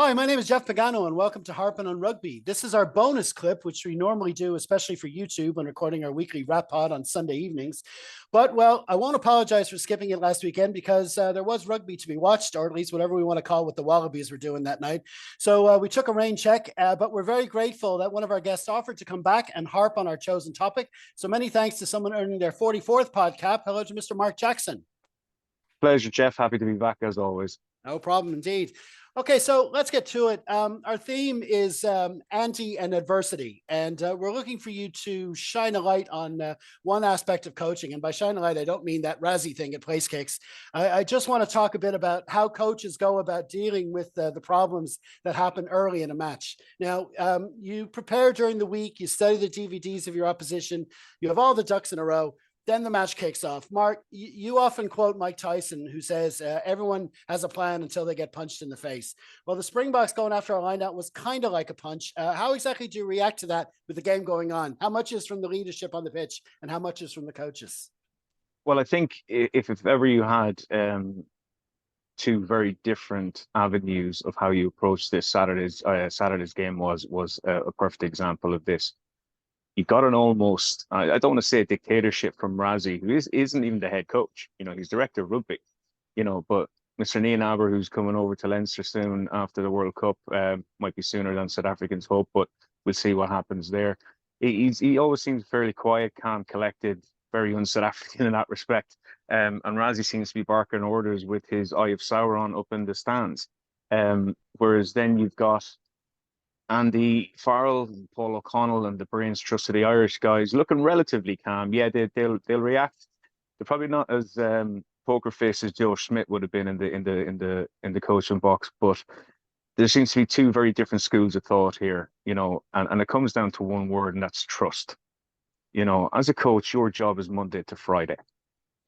Hi, my name is Jeff Pagano, and welcome to Harpin on Rugby. This is our bonus clip, which we normally do, especially for YouTube, when recording our weekly wrap pod on Sunday evenings. But, well, I won't apologize for skipping it last weekend because there was rugby to be watched, or at least whatever we want to call what the Wallabies were doing that night. So we took a rain check, but we're very grateful that one of our guests offered to come back and harp on our chosen topic. So many thanks to someone earning their 44th pod cap. Hello to Mr. Mark Jackson. Pleasure, Jeff. Happy to be back as always. No problem indeed. Okay, so let's get to it. Our theme is anti and adversity, and we're looking for you to shine a light on one aspect of coaching. And by shine a light, I don't mean that Razzie thing at Place Kicks. I just want to talk a bit about how coaches go about dealing with the problems that happen early in a match. Now, you prepare during the week, you study the DVDs of your opposition, you have all the ducks in a row. Then the match kicks off. Mark, you often quote Mike Tyson, who says everyone has a plan until they get punched in the face. Well, the Springboks going after a lineout was kind of like a punch. How exactly do you react to that with the game going on? How much is from the leadership on the pitch and how much is from the coaches? Well, I think if ever you had two very different avenues of how you approach this, Saturday's game was a perfect example of this. You got an almost, I don't want to say a dictatorship from Razzie, who isn't even the head coach. You know, he's director of rugby, but Mr. Nian Aber, who's coming over to Leinster soon after the World Cup, might be sooner than South Africans hope, but we'll see what happens there. He always seems fairly quiet, calm, collected, very un-South African in that respect. And Razzie seems to be barking orders with his Eye of Sauron up in the stands. Whereas then you've got Andy Farrell, Paul O'Connell, and the brains trust of the Irish guys looking relatively calm. Yeah, they'll react. They're probably not as poker face as Joe Schmidt would have been in the coaching box, but there seems to be two very different schools of thought here, and it comes down to one word, and that's trust. As a coach, your job is Monday to Friday,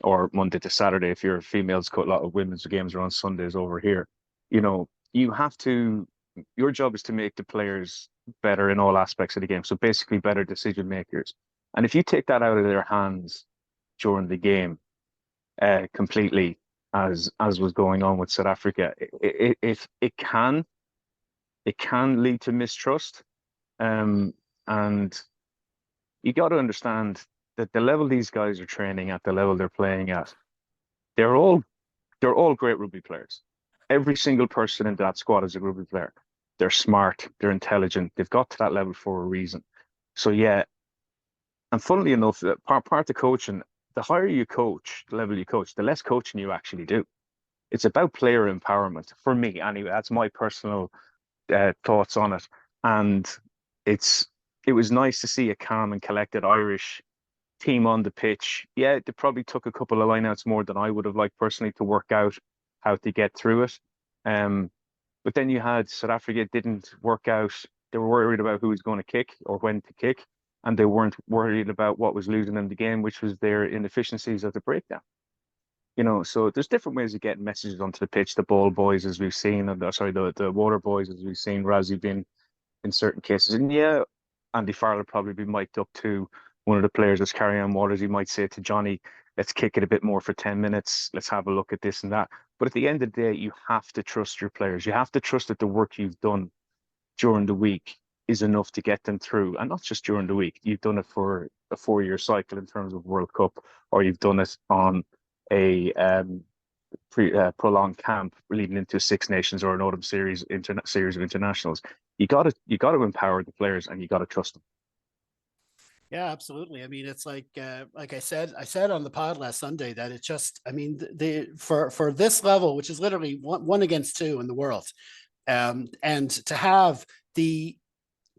or Monday to Saturday if you're a females. A lot of women's games are on Sundays over here. You have to. Your job is to make the players better in all aspects of the game. So basically better decision makers. And if you take that out of their hands during the game completely, as was going on with South Africa, it can lead to mistrust. And you got to understand that the level these guys are training at, the level they're playing at, they're all great rugby players. Every single person in that squad is a rugby player. They're smart, they're intelligent, they've got to that level for a reason. So yeah, and funnily enough, part of coaching, the higher you coach, the level you coach, the less coaching you actually do. It's about player empowerment for me anyway. That's my personal thoughts on it. And it was nice to see a calm and collected Irish team on the pitch. Yeah, they probably took a couple of lineouts more than I would have liked personally to work out how to get through it. But then you had South Africa didn't work out. They were worried about who was going to kick or when to kick, and they weren't worried about what was losing them the game, which was their inefficiencies at the breakdown. So there's different ways of getting messages onto the pitch. The ball boys, as we've seen, and the water boys, as we've seen, Razzie been in certain cases. And yeah, Andy Farrell would probably be mic'd up to one of the players that's carrying on waters. He might say to Johnny, let's kick it a bit more for 10 minutes. Let's have a look at this and that. But at the end of the day, you have to trust your players. You have to trust that the work you've done during the week is enough to get them through. And not just during the week. You've done it for a 4-year cycle in terms of World Cup, or you've done it on a prolonged camp leading into Six Nations or an autumn series of internationals. You got to empower the players, and you got to trust them. Yeah, absolutely. I mean, it's like I said on the pod last Sunday that it just, I mean, for this level, which is literally one against two in the world, and to have the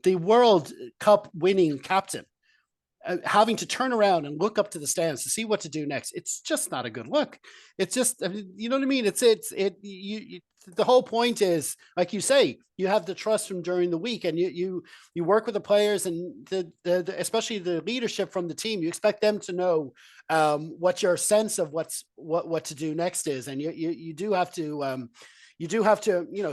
World Cup winning captain having to turn around and look up to the stands to see what to do next, it's just not a good look. It's just, I mean, you know what I mean? The whole point is, like you say, you have the trust from during the week, and you work with the players and the especially the leadership from the team. You expect them to know what your sense of what to do next is, and you do have to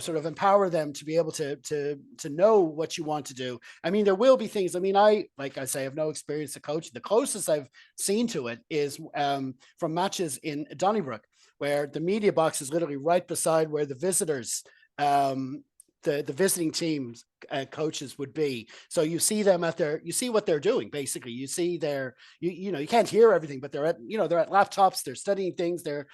sort of empower them to be able to know what you want to do. I mean, there will be things. I mean, like I say, I have no experience to coach. The closest I've seen to it is from matches in Donnybrook, where the media box is literally right beside where the visitors the visiting teams coaches would be. So you see them at you see what they're doing. Basically, you see you can't hear everything, but they're at laptops, they're studying things, they're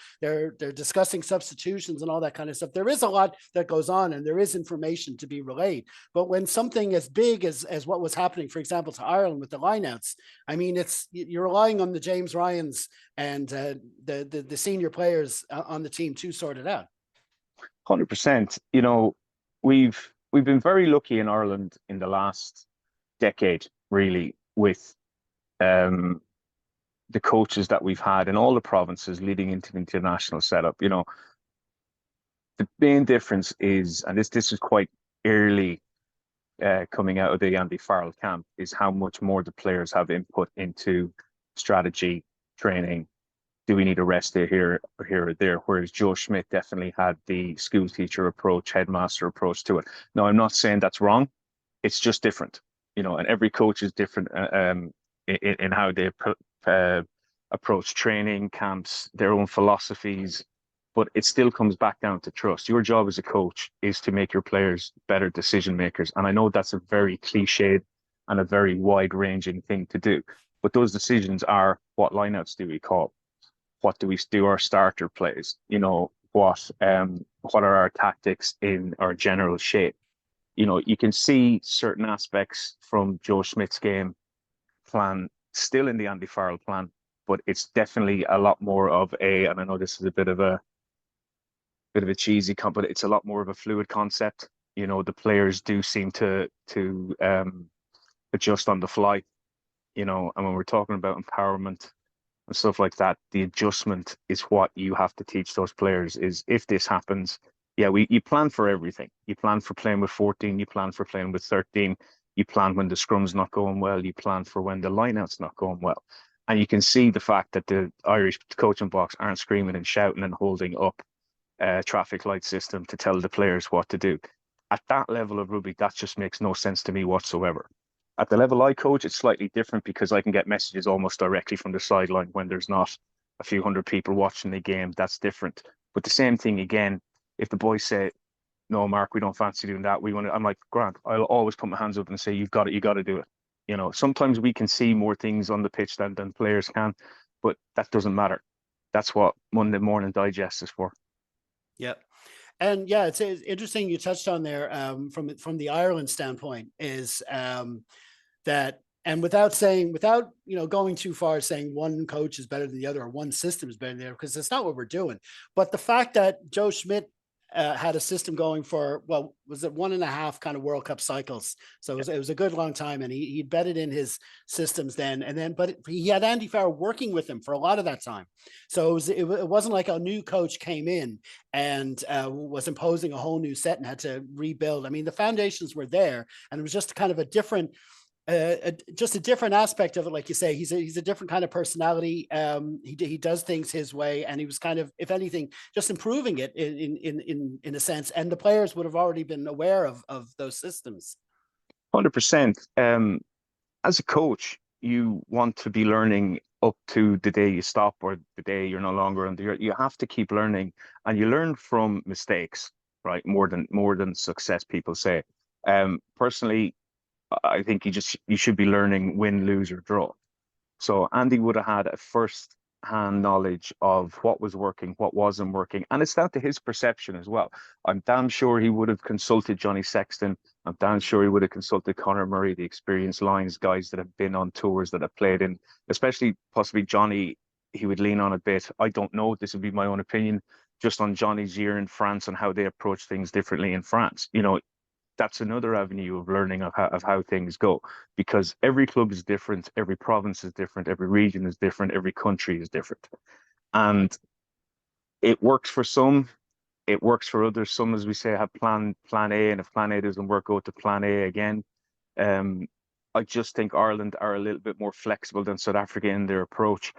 discussing substitutions and all that kind of stuff. There is a lot that goes on, and there is information to be relayed. But when something as big as what was happening, for example, to Ireland with the lineouts, I mean, you're relying on the James Ryans and the senior players on the team to sort it out. 100%. We've been very lucky in Ireland in the last decade, really, with the coaches that we've had in all the provinces leading into the international setup. The main difference is, and this is quite early coming out of the Andy Farrell camp, is how much more the players have input into strategy, training. Do we need a rest day here or there? Whereas Joe Schmidt definitely had the school teacher approach, headmaster approach to it. Now, I'm not saying that's wrong. It's just different, and every coach is different in how they approach training camps, their own philosophies. But it still comes back down to trust. Your job as a coach is to make your players better decision makers. And I know that's a very cliched and a very wide-ranging thing to do. But those decisions are, what lineouts do we call? What do we do our starter plays? What are our tactics in our general shape? You can see certain aspects from Joe Schmidt's game plan still in the Andy Farrell plan, but it's definitely a lot more of and I know this is a bit of a cheesy comp, but it's a lot more of a fluid concept. The players do seem to adjust on the fly, and when we're talking about empowerment and stuff like that, the adjustment is what you have to teach those players. Is if this happens, yeah, you plan for everything. You plan for playing with 14, you plan for playing with 13, you plan when the scrum's not going well, you plan for when the lineout's not going well. And you can see the fact that the Irish coaching box aren't screaming and shouting and holding up a traffic light system to tell the players what to do. At that level of rugby, that just makes no sense to me whatsoever. At the level I coach, it's slightly different because I can get messages almost directly from the sideline when there's not a few hundred people watching the game. That's different. But the same thing again, if the boys say, "No, Mark, we don't fancy doing that. We want to," I'm like, "Grant, I'll always put my hands up and say, you've got it, you got to do it." Sometimes we can see more things on the pitch than players can, but that doesn't matter. That's what Monday Morning Digest is for. Yep. And yeah, it's interesting you touched on there from the Ireland standpoint is that, and without going too far saying one coach is better than the other or one system is better than the other, because that's not what we're doing. But the fact that Joe Schmidt had a system going for, well, was it 1.5 kind of World Cup cycles? So it was a good long time, and he bedded in his systems then, but he had Andy Farrell working with him for a lot of that time. So it wasn't like a new coach came in and was imposing a whole new set and had to rebuild. I mean, the foundations were there, and it was just kind of a different just a different aspect of it. Like you say, he's a different kind of personality. He does things his way, and he was kind of, if anything, just improving it in a sense. And the players would have already been aware of those systems. 100%. As a coach, you want to be learning up to the day you stop or the day you're no longer on the earth. You have to keep learning, and you learn from mistakes, right? More than success, people say. Personally, I think you should be learning win, lose, or draw. So Andy would have had a first-hand knowledge of what was working, what wasn't working, and it's down to his perception as well. I'm damn sure he would have consulted Johnny Sexton. I'm damn sure he would have consulted Conor Murray, the experienced Lions guys that have been on tours, that have played in, especially possibly Johnny. He would lean on a bit. I don't know. This would be my own opinion, just on Johnny's year in France and how they approach things differently in France. That's another avenue of learning of how things go, because every club is different, every province is different, every region is different, every country is different. And it works for some, it works for others. Some, as we say, have plan A, and if plan A doesn't work, go to plan A again. I just think Ireland are a little bit more flexible than South Africa in their approach,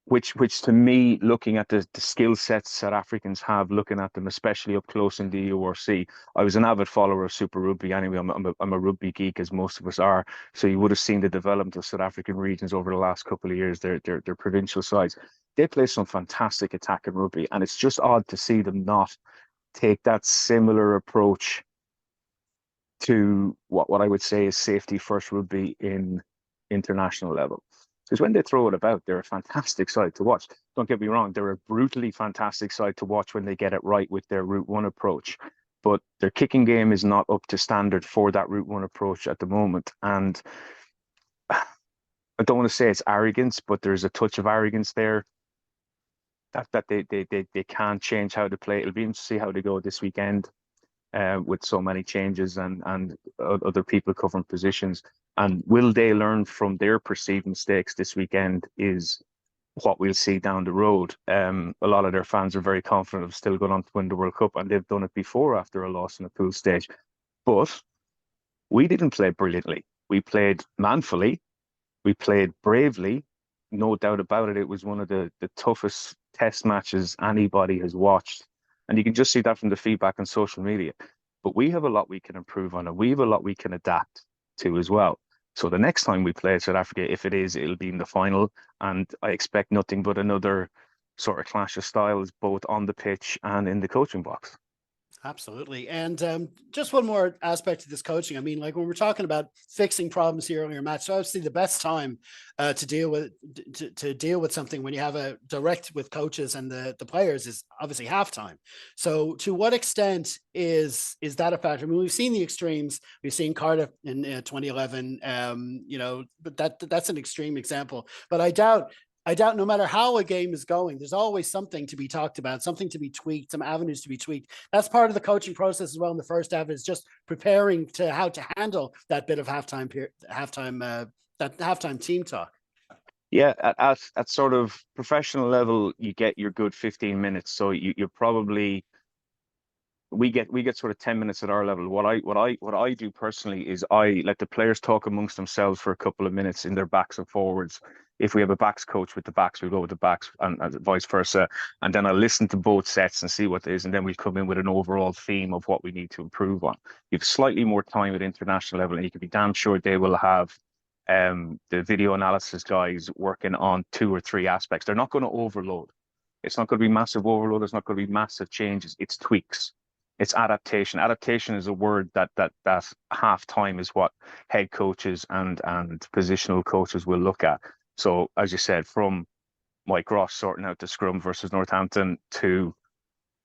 which to me, looking at the skill sets South Africans have, looking at them, especially up close in the URC. I was an avid follower of Super Rugby anyway. I'm a rugby geek, as most of us are. So you would have seen the development of South African regions over the last couple of years, their provincial sides. They play some fantastic attacking rugby, and it's just odd to see them not take that similar approach to what I would say is safety first rugby in international level. Because when they throw it about, they're a fantastic side to watch. Don't get me wrong, they're a brutally fantastic side to watch when they get it right with their Route 1 approach. But their kicking game is not up to standard for that Route 1 approach at the moment. And I don't want to say it's arrogance, but there's a touch of arrogance there that they can change how to play. It'll be interesting to see how they go this weekend with so many changes and other people covering positions. And will they learn from their perceived mistakes this weekend is what we'll see down the road. A lot of their fans are very confident of still going on to win the World Cup, and they've done it before after a loss in a pool stage. But we didn't play brilliantly. We played manfully. We played bravely. No doubt about it. It was one of the toughest test matches anybody has watched. And you can just see that from the feedback on social media. But we have a lot we can improve on, and we have a lot we can adapt to as well. So the next time we play South Africa, if it is, it'll be in the final. And I expect nothing but another sort of clash of styles, both on the pitch and in the coaching box. Absolutely. And just one more aspect of this coaching. I mean, like when we're talking about fixing problems here earlier match, so obviously the best time to deal with something when you have a direct with coaches and the players is obviously halftime. So to what extent is that a factor? I mean, we've seen the extremes. We've seen Cardiff in 2011, but that's an extreme example. But I doubt no matter how a game is going, there's always something to be talked about, something to be tweaked, some avenues to be tweaked. That's part of the coaching process as well. In the first half is just preparing to how to handle that bit of halftime team talk. Yeah, at sort of professional level, you get your good 15 minutes. So you probably we get sort of 10 minutes at our level. What I do personally is I let the players talk amongst themselves for a couple of minutes in their backs and forwards. If we have a backs coach with the backs, we go with the backs and vice versa. And then I listen to both sets and see what it is. And then we come in with an overall theme of what we need to improve on. You have slightly more time at international level, and you can be damn sure they will have the video analysis guys working on 2 or 3 aspects. They're not going to overload. It's not going to be massive overload. It's not going to be massive changes. It's tweaks. It's adaptation. Adaptation is a word that half time is what head coaches and positional coaches will look at. So as you said, from Mike Ross sorting out the scrum versus Northampton to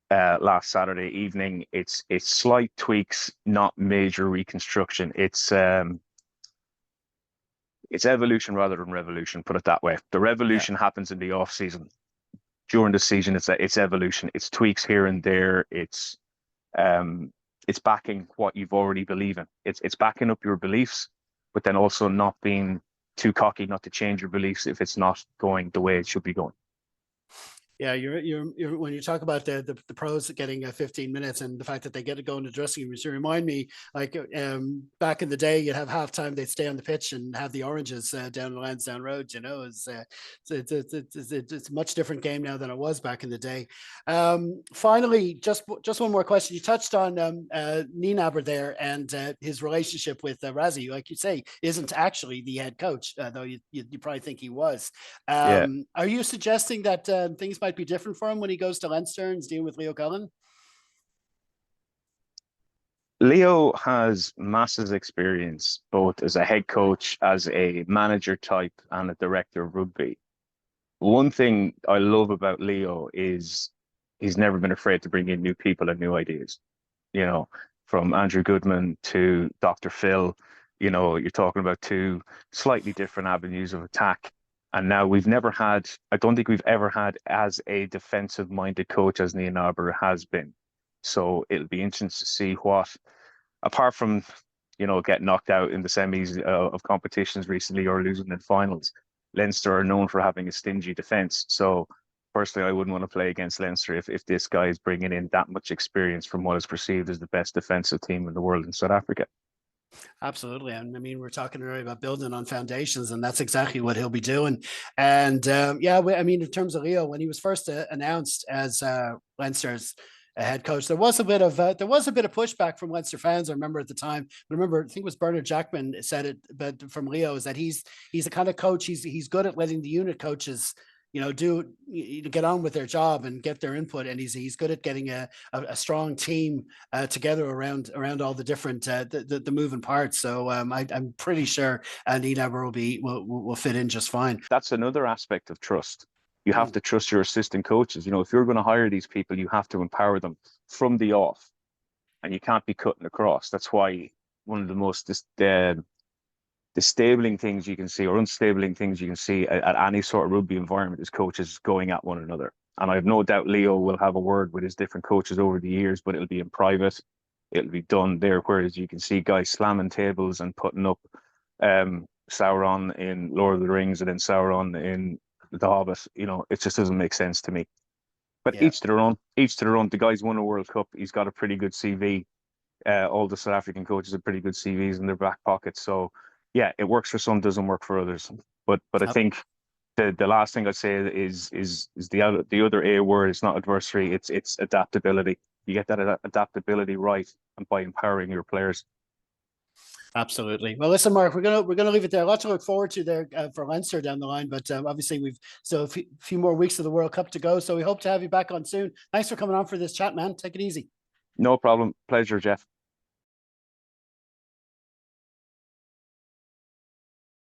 last Saturday evening, it's slight tweaks, not major reconstruction. It's evolution rather than revolution. Put it that way. The revolution happens in the off season. During the season, it's evolution. It's tweaks here and there. It's backing what you've already believe in. It's backing up your beliefs, but then also not being too cocky not to change your beliefs if it's not going the way it should be going. Yeah, you're when you talk about the pros getting 15 minutes and the fact that they get to go in the dressing rooms, you remind me like back in the day, you'd have halftime, they'd stay on the pitch and have the oranges down the Lansdowne Road. You know, it's a much different game now than it was back in the day. Finally, just one more question. You touched on Nienaber there and his relationship with Razzie, like you say, isn't actually the head coach, though you probably think he was. Yeah. Are you suggesting that things might be different for him when he goes to Leinster and is dealing with Leo Cullen? Leo has massive experience, both as a head coach, as a manager type, and a director of rugby. One thing I love about Leo is he's never been afraid to bring in new people and new ideas. You know, from Andrew Goodman to Dr. Phil, you know, you're talking about 2 slightly different avenues of attack. And now I don't think we've ever had as a defensive minded coach as Nienaber has been. So it'll be interesting to see what, apart from, you know, getting knocked out in the semis of competitions recently or losing in finals, Leinster are known for having a stingy defense. So personally, I wouldn't want to play against Leinster if this guy is bringing in that much experience from what is perceived as the best defensive team in the world in South Africa. Absolutely. And I mean, we're talking earlier about building on foundations, and that's exactly what he'll be doing. And I mean, in terms of Leo, when he was first announced as Leinster's head coach, there was a bit of pushback from Leinster fans. I remember at the time. I think it was Bernard Jackman said it, but from Leo is that he's the kind of coach. He's good at letting the unit coaches get on with their job and get their input. And he's good at getting a strong team together around all the different the moving parts. So I'm pretty sure Nienaber will fit in just fine. That's another aspect of trust. You have Mm. to trust your assistant coaches. If you're going to hire these people, you have to empower them from the off, and you can't be cutting across. That's why one of the most disabling things you can see, or unstabling things you can see at any sort of rugby environment, is coaches going at one another. And I have no doubt Leo will have a word with his different coaches over the years, but it'll be in private. It'll be done there, whereas you can see guys slamming tables and putting up Sauron in Lord of the Rings and then Sauron in The Hobbit. It just doesn't make sense to me. But Yeah. each to their own. Each to their own. The guy's won a World Cup. He's got a pretty good CV. All the South African coaches have pretty good CVs in their back pockets. So yeah, it works for some, doesn't work for others. But I think the last thing I'd say is the other A word. It's not adversary. It's adaptability. You get that adaptability right, and by empowering your players. Absolutely. Well, listen, Mark, we're gonna leave it there. Lots to look forward to there for Leinster down the line, but obviously we've still a few more weeks of the World Cup to go. So we hope to have you back on soon. Thanks for coming on for this chat, man. Take it easy. No problem. Pleasure, Jeff.